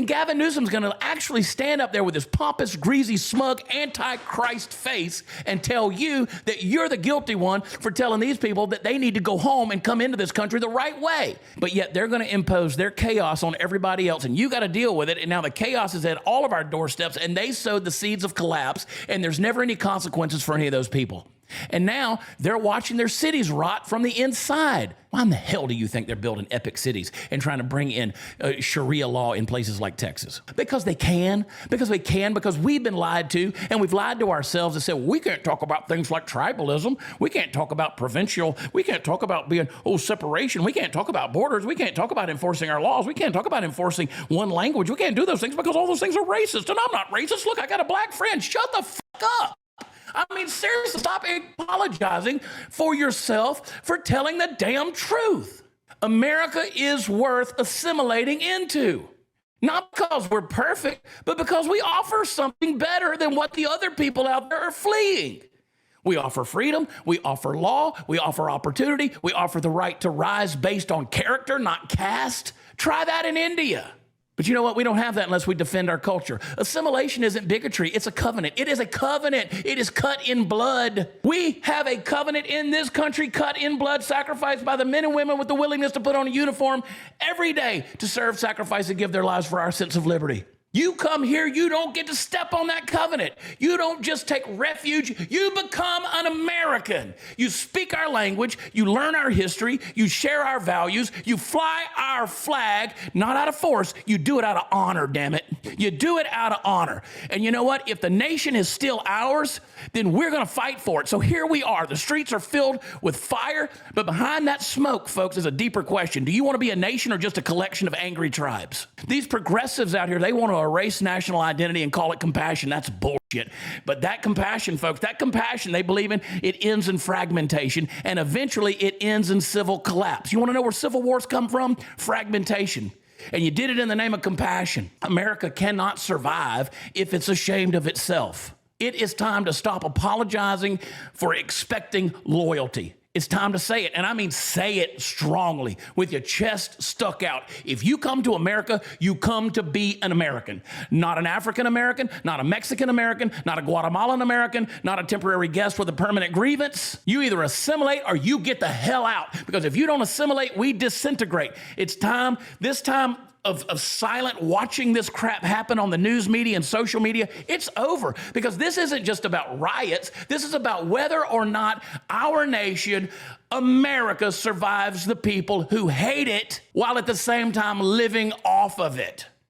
And Gavin Newsom's going to actually stand up there with his pompous, greasy, smug, anti-Christ face and tell you that you're the guilty one for telling these people that they need to go home and come into this country the right way. But yet they're going to impose their chaos on everybody else, and you got to deal with it. And now the chaos is at all of our doorsteps, and they sowed the seeds of collapse, and there's never any consequences for any of those people. And now they're watching their cities rot from the inside. Why in the hell do you think they're building epic cities and trying to bring in Sharia law in places like Texas? Because they can. Because we've been lied to, and we've lied to ourselves and said, well, we can't talk about things like tribalism. We can't talk about provincial. We can't talk about being, separation. We can't talk about borders. We can't talk about enforcing our laws. We can't talk about enforcing one language. We can't do those things because all those things are racist. And I'm not racist. Look, I got a black friend. Shut the fuck up. I mean, seriously, stop apologizing for yourself for telling the damn truth. America is worth assimilating into. Not because we're perfect, but because we offer something better than what the other people out there are fleeing. We offer freedom, we offer law, we offer opportunity, we offer the right to rise based on character, not caste. Try that in India. But you know what? We don't have that unless we defend our culture. Assimilation isn't bigotry. It's a covenant. It is a covenant. It is cut in blood. We have a covenant in this country, cut in blood, sacrificed by the men and women with the willingness to put on a uniform every day to serve, sacrifice, and give their lives for our sense of liberty. You come here, you don't get to step on that covenant. You don't just take refuge. You become an American. You speak our language. You learn our history. You share our values. You fly our flag, not out of force. You do it out of honor, damn it. You do it out of honor. And you know what? If the nation is still ours, then we're going to fight for it. So here we are. The streets are filled with fire, but behind that smoke, folks, is a deeper question. Do you want to be a nation or just a collection of angry tribes? These progressives out here, they want to erase national identity and call it compassion. That's bullshit. But that compassion, folks, that compassion they believe in, it ends in fragmentation, and eventually it ends in civil collapse. You want to know where civil wars come from? Fragmentation. And you did it in the name of compassion. America cannot survive if it's ashamed of itself. It is time to stop apologizing for expecting loyalty. It's time to say it, and I mean say it strongly, with your chest stuck out. If you come to America, you come to be an American. Not an African American, not a Mexican American, not a Guatemalan American, not a temporary guest with a permanent grievance. You either assimilate or you get the hell out, because if you don't assimilate, we disintegrate. It's time, this time, of silent watching this crap happen on the news media and social media, it's over. Because this isn't just about riots. This is about whether or not our nation, America, survives the people who hate it while at the same time living off of it.